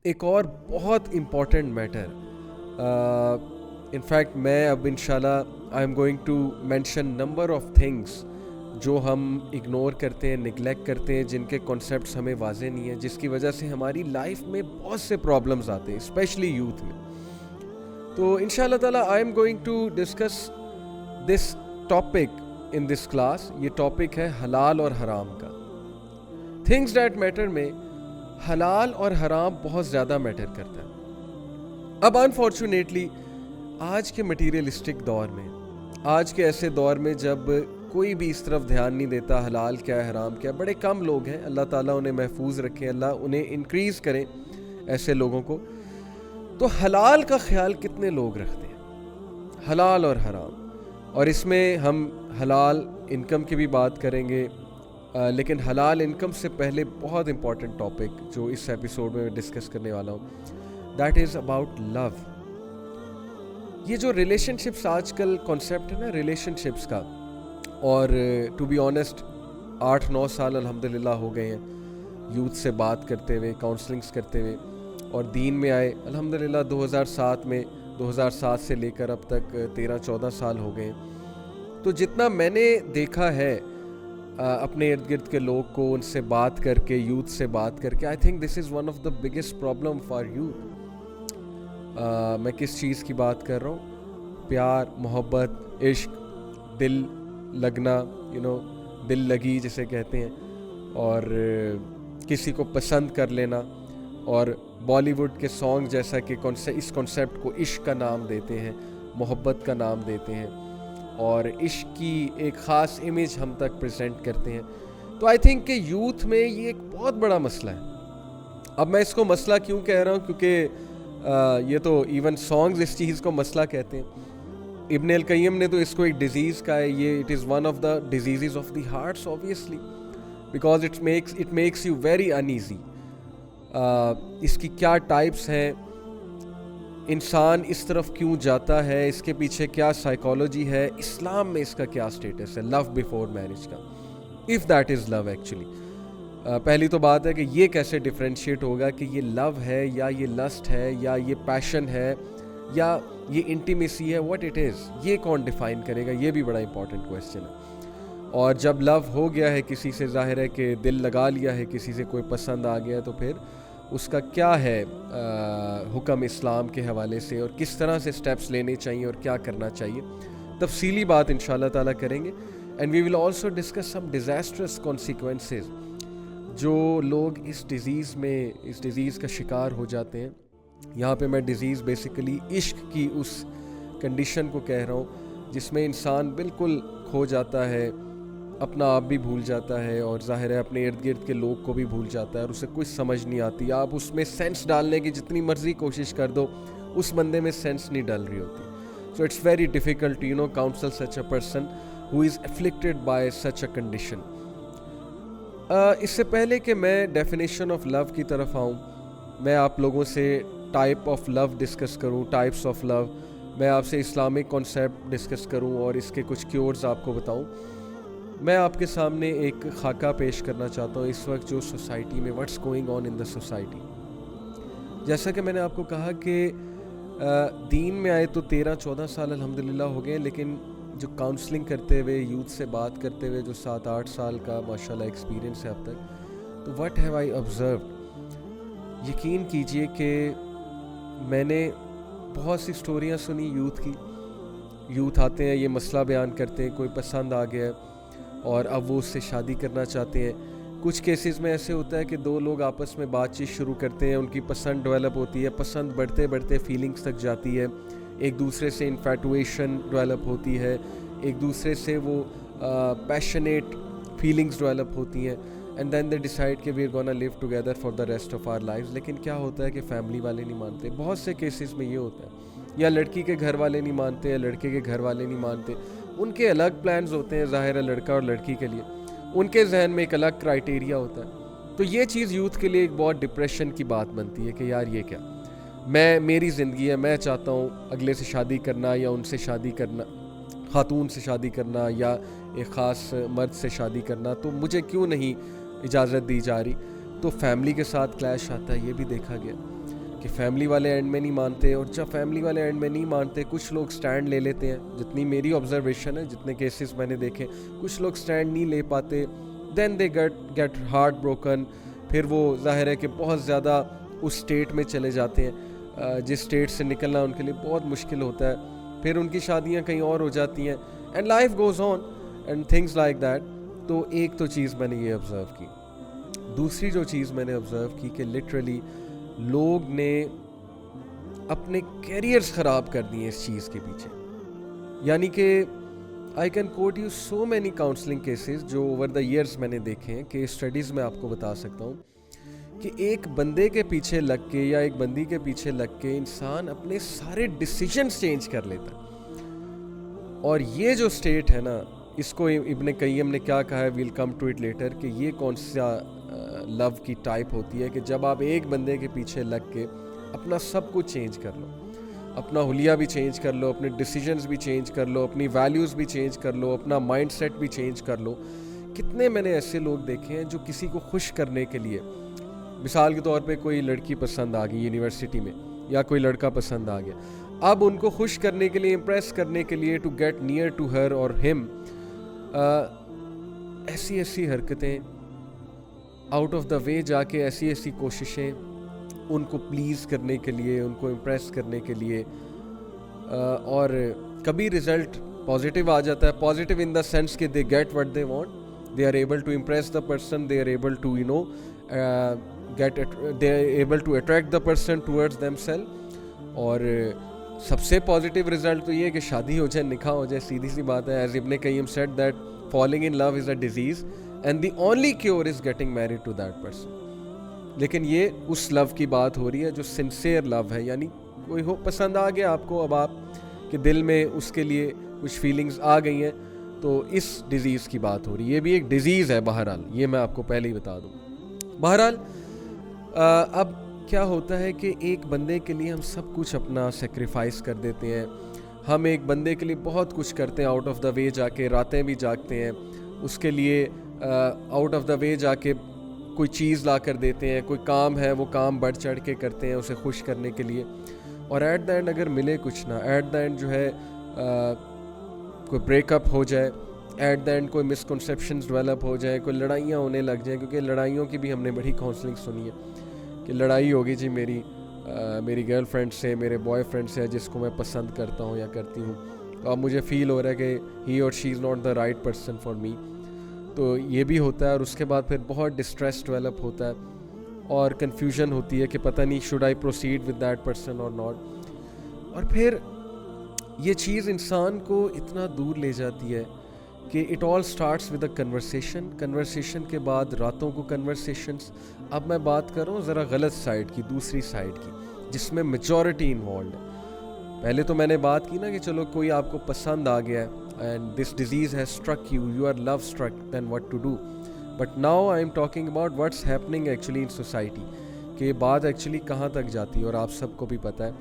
ایک اور بہت امپورٹنٹ میٹر، انفیکٹ میں اب انشاءاللہ I am going to mention number of things جو ہم اگنور کرتے ہیں، نگلیکٹ کرتے ہیں، جن کے کانسیپٹس ہمیں واضح نہیں ہیں، جس کی وجہ سے ہماری لائف میں بہت سے پرابلمز آتے ہیں، اسپیشلی یوتھ میں. تو انشاءاللہ تعالیٰ I am going to discuss this topic in this class. یہ ٹاپک ہے حلال اور حرام کا. تھنگس دیٹ میٹر میں حلال اور حرام بہت زیادہ میٹر کرتا ہے. اب انفارچونیٹلی آج کے مٹیریلسٹک دور میں، آج کے ایسے دور میں جب کوئی بھی اس طرف دھیان نہیں دیتا حلال کیا ہے حرام کیا ہے، بڑے کم لوگ ہیں، اللہ تعالیٰ انہیں محفوظ رکھیں، اللہ انہیں انکریز کریں ایسے لوگوں کو. تو حلال کا خیال کتنے لوگ رکھتے ہیں، حلال اور حرام؟ اور اس میں ہم حلال انکم کی بھی بات کریں گے، لیکن حلال انکم سے پہلے بہت امپورٹنٹ ٹاپک جو اس ایپیسوڈ میں ڈسکس کرنے والا ہوں، دیٹ از اباؤٹ لو. یہ جو ریلیشن شپس آج کل کانسیپٹ ہے نا ریلیشن شپس کا، اور ٹو بی آنیسٹ 8-9 سال الحمدللہ ہو گئے ہیں یوتھ سے بات کرتے ہوئے، کاؤنسلنگس کرتے ہوئے، اور دین میں آئے الحمدللہ 2007 سے لے کر اب تک 13-14 سال ہو گئے. تو جتنا میں نے دیکھا ہے اپنے ارد گرد کے لوگ کو، ان سے بات کر کے، یوتھ سے بات کر کے، I think this is one of the biggest problem for youth. میں کس چیز کی بات کر رہا ہوں؟ پیار، محبت، عشق، دل لگنا، دل لگی جسے کہتے ہیں، اور کسی کو پسند کر لینا. اور بالی ووڈ کے سانگ جیسا کہ اس کنسیپٹ کو عشق کا نام دیتے ہیں، محبت کا نام دیتے ہیں، اور عشق کی ایک خاص امیج ہم تک پریزنٹ کرتے ہیں. تو آئی تھنک کہ یوتھ میں یہ ایک بہت بڑا مسئلہ ہے. اب میں اس کو مسئلہ کیوں کہہ رہا ہوں؟ کیونکہ یہ تو ایون سانگز اس چیز کو مسئلہ کہتے ہیں. ابن القیم نے تو اس کو ایک ڈیزیز کہا ہے. یہ it is one of the diseases of the hearts obviously, because it makes you very uneasy. اس کی کیا ٹائپس ہیں، انسان اس طرف کیوں جاتا ہے، اس کے پیچھے کیا سائیکالوجی ہے، اسلام میں اس کا کیا سٹیٹس ہے لو بیفور میرج کا، if that is love actually. پہلی تو بات ہے کہ یہ کیسے ڈفرینشیٹ ہوگا کہ یہ لو ہے یا یہ لسٹ ہے یا یہ پیشن ہے یا یہ انٹیمیسی ہے، واٹ اٹ از، یہ کون ڈیفائن کرے گا؟ یہ بھی بڑا امپورٹنٹ کویسچن ہے. اور جب لو ہو گیا ہے کسی سے، ظاہر ہے کہ دل لگا لیا ہے کسی سے، کوئی پسند آ گیا ہے، تو پھر اس کا کیا ہے حکم اسلام کے حوالے سے، اور کس طرح سے سٹیپس لینے چاہیے اور کیا کرنا چاہیے، تفصیلی بات انشاءاللہ تعالیٰ کریں گے. And we will also discuss some disastrous consequences جو لوگ اس ڈیزیز کا شکار ہو جاتے ہیں. یہاں پہ میں ڈیزیز بیسیکلی عشق کی اس کنڈیشن کو کہہ رہا ہوں جس میں انسان بالکل کھو جاتا ہے، اپنا آپ بھی بھول جاتا ہے، اور ظاہر ہے اپنے ارد گرد کے لوگ کو بھی بھول جاتا ہے، اور اسے کچھ سمجھ نہیں آتی. آپ اس میں سینس ڈالنے کی جتنی مرضی کوشش کر دو، اس بندے میں سینس نہیں ڈال رہی ہوتی. So it's very difficult counsel such a person who is afflicted by such a condition. اس سے پہلے کہ میں ڈیفینیشن آف لو کی طرف آؤں، میں آپ لوگوں سے ٹائپ آف لو ڈسکس کروں، ٹائپس آف لو، میں آپ سے اسلامک کانسیپٹ ڈسکس کروں اور اس کے کچھ کیورز آپ کو بتاؤں. میں آپ کے سامنے ایک خاکہ پیش کرنا چاہتا ہوں اس وقت جو سوسائٹی میں what's going on in the society. جیسا کہ میں نے آپ کو کہا کہ دین میں آئے تو 13-14 سال الحمدللہ ہو گئے، لیکن جو کاؤنسلنگ کرتے ہوئے، یوتھ سے بات کرتے ہوئے جو 7-8 سال کا ماشاءاللہ ایکسپیرینس ہے اب تک، تو واٹ ہیو آئی آبزروڈ، یقین کیجئے کہ میں نے بہت سی سٹوریاں سنی یوتھ کی. یوتھ آتے ہیں، یہ مسئلہ بیان کرتے ہیں، کوئی پسند آ گیا ہے اور اب وہ اس سے شادی کرنا چاہتے ہیں. کچھ کیسز میں ایسے ہوتا ہے کہ دو لوگ آپس میں بات چیت شروع کرتے ہیں، ان کی پسند ڈیولپ ہوتی ہے، پسند بڑھتے بڑھتے فیلنگز تک جاتی ہے، ایک دوسرے سے انفیٹویشن ڈیولپ ہوتی ہے، ایک دوسرے سے وہ پیشنیٹ فیلنگز ڈیولپ ہوتی ہیں، اینڈ دین دے ڈیسائڈ کہ we are gonna live together for the rest of our life. لیکن کیا ہوتا ہے کہ فیملی والے نہیں مانتے. بہت سے کیسز میں یہ ہوتا ہے، یا لڑکی کے گھر والے نہیں مانتے، یا لڑکے کے گھر والے نہیں مانتے. ان کے الگ پلانز ہوتے ہیں، ظاہر ہے لڑکا اور لڑکی کے لیے ان کے ذہن میں ایک الگ کرائٹیریا ہوتا ہے. تو یہ چیز یوتھ کے لیے ایک بہت ڈپریشن کی بات بنتی ہے کہ یار یہ کیا، میری زندگی ہے، میں چاہتا ہوں اگلے سے شادی کرنا، یا ان سے شادی کرنا، خاتون سے شادی کرنا، یا ایک خاص مرد سے شادی کرنا، تو مجھے کیوں نہیں اجازت دی جا رہی. تو فیملی کے ساتھ کلیش آتا ہے، یہ بھی دیکھا گیا. کہ فیملی والے اینڈ میں نہیں مانتے, اور جب فیملی والے اینڈ میں نہیں مانتے کچھ لوگ سٹینڈ لے لیتے ہیں, جتنی میری آبزرویشن ہے, جتنے کیسز میں نے دیکھے, کچھ لوگ سٹینڈ نہیں لے پاتے, دین دے گیٹ ہارٹ بروکن. پھر وہ ظاہر ہے کہ بہت زیادہ اس اسٹیٹ میں چلے جاتے ہیں جس اسٹیٹ سے نکلنا ان کے لیے بہت مشکل ہوتا ہے. پھر ان کی شادیاں کہیں اور ہو جاتی ہیں, and life goes on and things like that. تو ایک تو چیز میں نے یہ آبزرو کی. دوسری جو چیز میں نے آبزرو کی کہ لٹرلی لوگ نے اپنے کیریئرز خراب کر دیے اس چیز کے پیچھے. یعنی کہ I can quote you so many counselling cases جو اوور دا ایئرس میں نے دیکھے ہیں, کہ اسٹڈیز میں آپ کو بتا سکتا ہوں کہ ایک بندے کے پیچھے لگ کے یا ایک بندی کے پیچھے لگ کے انسان اپنے سارے ڈیسیجنز چینج کر لیتا ہے. اور یہ جو اسٹیٹ ہے نا, اس کو ابن قیم نے کیا کہا ہے, we'll come to it later, کہ یہ کون سا لو کی ٹائپ ہوتی ہے کہ جب آپ ایک بندے کے پیچھے لگ کے اپنا سب کچھ چینج کر لو, اپنا حلیہ بھی چینج کر لو, اپنے ڈیسیجنز بھی چینج کر لو, اپنی ویلیوز بھی چینج کر لو, اپنا مائنڈ سیٹ بھی چینج کر لو. کتنے میں نے ایسے لوگ دیکھے ہیں جو کسی کو خوش کرنے کے لیے, مثال کے طور پہ کوئی لڑکی پسند آ گئی یونیورسٹی میں, یا کوئی لڑکا پسند آ گیا, اب ان کو خوش کرنے کے لیے, امپریس کرنے کے لیے, to get near to her اور ہم, ایسی ایسی حرکتیں, آؤٹ آف دا وے جا کے ایسی ایسی کوششیں ان کو پلیز کرنے کے لیے, ان کو امپریس کرنے کے لیے. اور کبھی رزلٹ پازیٹیو آ جاتا ہے, پازیٹیو ان دا سینس کہ they get what they want, they are able to impress the person, they are able to they are able to attract the person towards themselves. اور سب سے positive result تو یہ ہے کہ شادی ہو جائے, نکاح ہو جائے, سیدھی سی بات ہے. ایز ابن قیم said that falling in love is a disease and the only cure is getting married to that person. لیکن یہ اس لو کی بات ہو رہی ہے جو سنسیئر لو ہے, یعنی کوئی ہو پسند آ گیا آپ کو, اب آپ کے دل میں اس کے لیے کچھ فیلنگز آ گئی ہیں, تو اس ڈیزیز کی بات ہو رہی ہے. یہ بھی ایک ڈیزیز ہے بہرحال, یہ میں آپ کو پہلے ہی بتا دوں. بہرحال اب کیا ہوتا ہے کہ ایک بندے کے لیے ہم سب کچھ اپنا سیکریفائس کر دیتے ہیں, ہم ایک بندے کے لیے بہت کچھ کرتے ہیں, آؤٹ آف دا وے جا کے راتیں بھی جاگتے ہیں اس کے لیے, آؤٹ آف دا وے جا کے کوئی چیز لا کر دیتے ہیں, کوئی کام ہے وہ کام بڑھ چڑھ کے کرتے ہیں اسے خوش کرنے کے لیے, اور ایٹ دا اینڈ اگر ملے کچھ نہ, ایٹ دا اینڈ جو ہے کوئی بریک اپ ہو جائے, ایٹ دا اینڈ کوئی مسکنسیپشنز ڈیولپ ہو جائیں, کوئی لڑائیاں ہونے لگ جائیں, کیونکہ لڑائیوں کی بھی ہم نے بڑی کاؤنسلنگ سنی ہے کہ لڑائی ہوگی جی میری گرل فرینڈ سے, میرے بوائے فرینڈ سے جس کو میں پسند کرتا ہوں یا کرتی ہوں, اب مجھے فیل ہو رہا ہے کہ ہی اور she is not the right person for me. تو یہ بھی ہوتا ہے, اور اس کے بعد پھر بہت ڈسٹریس ڈیولپ ہوتا ہے اور کنفیوژن ہوتی ہے کہ پتہ نہیں should I proceed with that person اور ناٹ. اور پھر یہ چیز انسان کو اتنا دور لے جاتی ہے کہ it all starts with a conversation کے بعد راتوں کو کنورسیشنس. اب میں بات کر رہا ہوں ذرا غلط سائڈ کی, دوسری سائڈ کی, جس میں میجورٹی انوالوڈ ہے. پہلے تو میں نے بات کی نا کہ چلو کوئی آپ کو پسند آ گیا ہے and this disease has struck you, you are love struck, then what to do. But now I am talking about what's happening actually in society, کہ یہ بات ایکچولی کہاں تک جاتی ہے. اور آپ سب کو بھی پتہ ہے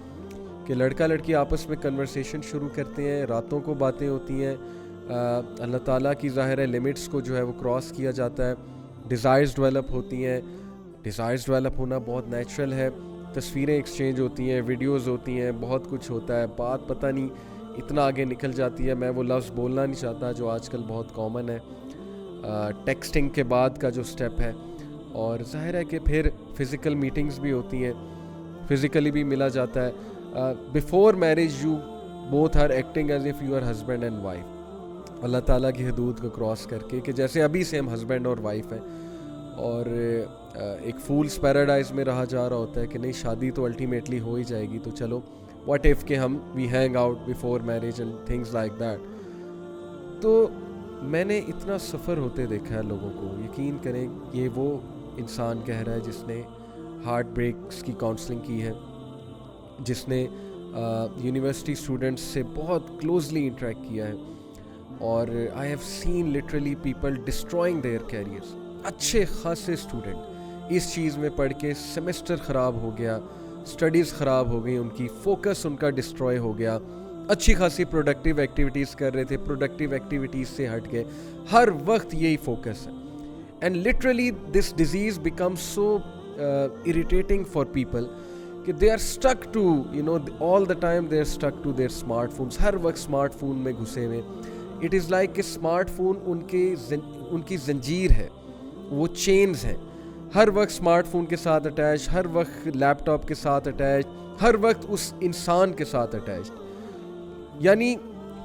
کہ لڑکا لڑکی آپس میں کنورسیشن شروع کرتے ہیں, راتوں کو باتیں ہوتی ہیں, اللہ تعالیٰ کی ظاہر ہے لمٹس کو جو ہے وہ کراس کیا جاتا ہے, ڈیزائرز ڈیولپ ہوتی ہیں, ڈیزائرز ڈیولپ ہونا بہت نیچرل ہے, تصویریں ایکسچینج ہوتی ہیں, ویڈیوز ہوتی ہیں, بہت کچھ ہوتا ہے. بات پتہ نہیں اتنا آگے نکل جاتی ہے, میں وہ لفظ بولنا نہیں چاہتا جو آج کل بہت کامن ہے, ٹیکسٹنگ کے بعد کا جو سٹیپ ہے. اور ظاہر ہے کہ پھر فزیکل میٹنگز بھی ہوتی ہیں, فزیکلی بھی ملا جاتا ہے. Before marriage you both are acting as if you are husband and wife, اللہ تعالیٰ کی حدود کو کراس کر کے, کہ جیسے ابھی سے ہم ہسبینڈ اور وائف ہیں. اور ایک فولس پیراڈائز میں رہا جا رہا ہوتا ہے کہ نہیں شادی تو الٹیمیٹلی ہو ہی جائے گی, تو چلو واٹ ایف کہ ہم we hang out before marriage and things like that. تو میں نے اتنا سفر ہوتے دیکھا ہے لوگوں کو, یقین کریں یہ وہ انسان کہہ رہا ہے جس نے ہارٹ بریکس کی کاؤنسلنگ کی ہے, جس نے یونیورسٹی اسٹوڈنٹس سے بہت کلوزلی انٹریکٹ کیا ہے. اور I have seen literally people destroying their careers. اچھے خاصے اسٹوڈنٹ اس چیز میں پڑھ کے سیمسٹر خراب ہو گیا, اسٹڈیز خراب ہو گئی ان کی, فوکس ان کا ڈسٹروائے ہو گیا. اچھی خاصی پروڈکٹیو ایکٹیویٹیز کر رہے تھے, پروڈکٹیو ایکٹیویٹیز سے ہٹ گئے, ہر وقت یہی فوکس ہے. And literally this disease become so irritating for people کہ they are stuck to all the time they are stuck to their smartphones, ہر وقت اسمارٹ فون میں گھسے ہوئے. اٹ از لائک کہ اسمارٹ فون ان کی زنجیر ہے, وہ چینز ہیں, ہر وقت اسمارٹ فون کے ساتھ اٹیچ, ہر وقت لیپ ٹاپ کے ساتھ اٹیچ, ہر وقت اس انسان کے ساتھ اٹیچ. یعنی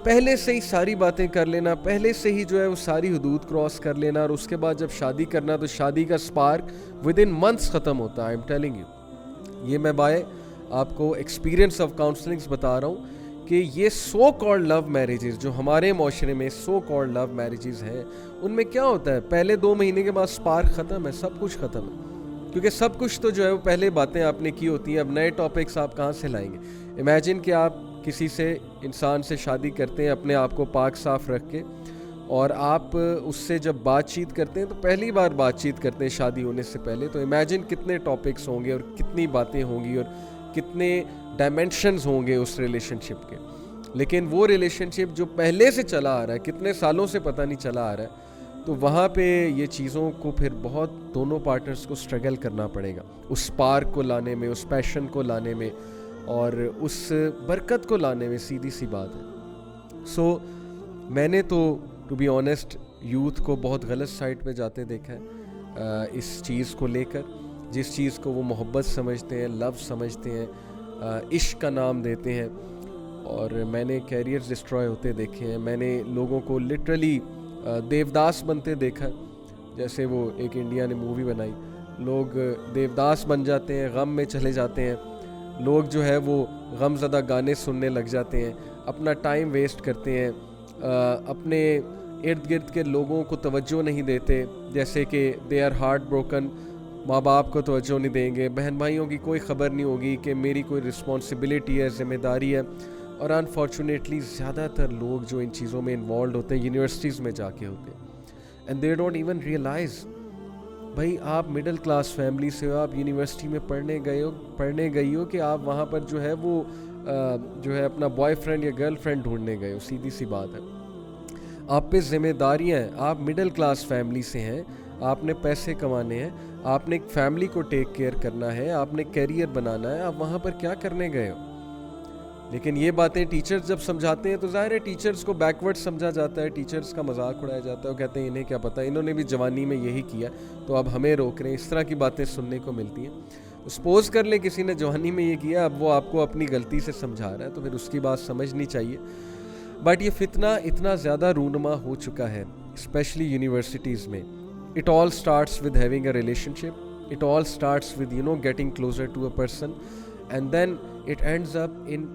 پہلے سے ہی ساری باتیں کر لینا, پہلے سے ہی جو ہے وہ ساری حدود کراس کر لینا, اور اس کے بعد جب شادی کرنا تو شادی کا سپارک ود ان منتھس ختم ہوتا ہے. آئی ایم ٹیلنگ یو, یہ میں بائے آپ کو ایکسپیرینس آف کاؤنسلنگس بتا رہا ہوں کہ یہ سو کالڈ لو میریجز جو ہمارے معاشرے میں سو کالڈ لو میریجز ہیں, ان میں کیا ہوتا ہے, پہلے 2 مہینے کے بعد سپارک ختم ہے, سب کچھ ختم ہے, کیونکہ سب کچھ تو جو ہے وہ پہلے باتیں آپ نے کی ہوتی ہیں. اب نئے ٹاپکس آپ کہاں سے لائیں گے؟ امیجن کہ آپ کسی سے انسان سے شادی کرتے ہیں اپنے آپ کو پاک صاف رکھ کے, اور آپ اس سے جب بات چیت کرتے ہیں تو پہلی بار بات چیت کرتے ہیں شادی ہونے سے پہلے, تو امیجن کتنے ٹاپکس ہوں گے اور کتنی باتیں ہوں گی اور کتنے ڈائمینشنز ہوں گے اس ریلیشن شپ کے. لیکن وہ ریلیشن شپ جو پہلے سے چلا آ رہا ہے, کتنے سالوں سے پتہ نہیں چلا آ رہا ہے, تو وہاں پہ یہ چیزوں کو پھر بہت دونوں پارٹنرز کو اسٹرگل کرنا پڑے گا اس سپارک کو لانے میں, اس پیشن کو لانے میں, اور اس برکت کو لانے میں. سیدھی سی بات ہے. سو میں نے تو ٹو بی آنیسٹ یوتھ کو بہت غلط سائڈ پہ جاتے دیکھا ہے اس چیز کو لے کر, جس چیز کو وہ محبت سمجھتے ہیں, لو سمجھتے ہیں, عشق کا نام دیتے ہیں. اور میں نے کیریئرز ڈسٹرائے ہوتے دیکھے ہیں, میں نے لوگوں کو لٹرلی دیوداس بنتے دیکھا ہے. جیسے وہ ایک انڈیا نے مووی بنائی, لوگ دیوداس بن جاتے ہیں, غم میں چلے جاتے ہیں, لوگ جو ہے وہ غم زدہ گانے سننے لگ جاتے ہیں, اپنا ٹائم ویسٹ کرتے ہیں, اپنے ارد گرد کے لوگوں کو توجہ نہیں دیتے, جیسے کہ دے آر ہارٹ بروکن, ماں باپ کو توجہ نہیں دیں گے, بہن بھائیوں کی کوئی خبر نہیں ہوگی کہ میری کوئی رسپانسبلٹی ہے, ذمہ داری ہے. اور انفارچونیٹلی زیادہ تر لوگ جو ان چیزوں میں انوالوڈ ہوتے ہیں یونیورسٹیز میں جا کے ہوتے ہیں, and they don't even realize. بھائی آپ مڈل کلاس فیملی سے ہو, آپ یونیورسٹی میں پڑھنے گئی ہو کہ آپ وہاں پر جو ہے وہ جو ہے اپنا بوائے فرینڈ یا گرل فرینڈ ڈھونڈنے گئے ہو. سیدھی سی بات ہے, آپ پہ ذمہ داریاں ہیں, آپ مڈل کلاس فیملی سے ہیں, آپ نے پیسے کمانے ہیں, آپ نے ایک فیملی کو ٹیک کیئر کرنا ہے, آپ نے کیریئر بنانا ہے, آپ وہاں پر کیا کرنے گئے ہو؟ لیکن یہ باتیں ٹیچرز جب سمجھاتے ہیں تو ظاہر ہے ٹیچرز کو بیکورڈ سمجھا جاتا ہے, ٹیچرز کا مذاق اڑایا جاتا ہے, وہ کہتے ہیں انہیں کیا پتہ, انہوں نے بھی جوانی میں یہی کیا تو اب ہمیں روک رہے ہیں. اس طرح کی باتیں سننے کو ملتی ہیں. سپوز کر لیں کسی نے جوانی میں یہ کیا, اب وہ آپ کو اپنی غلطی سے سمجھا رہا ہے تو پھر اس کی بات سمجھنی چاہیے. بٹ یہ فتنہ اتنا زیادہ رونما ہو چکا ہے اسپیشلی یونیورسٹیز میں. It all starts with having a relationship, it all starts with getting closer to a person, and then it ends up in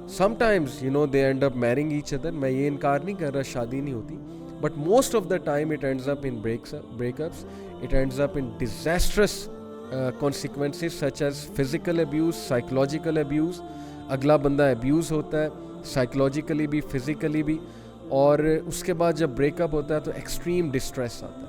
sometimes they end up marrying each other. میں یہ انکار نہیں کر رہا شادی نہیں ہوتی, but most of the time it ends up in breakups, it ends up in disastrous consequences such as physical abuse, psychological abuse. اگلا بندہ abuse ہوتا ہے psychologically بھی physically بھی, اور اس کے بعد جب بریک اپ ہوتا ہے تو extreme distress آتا ہے.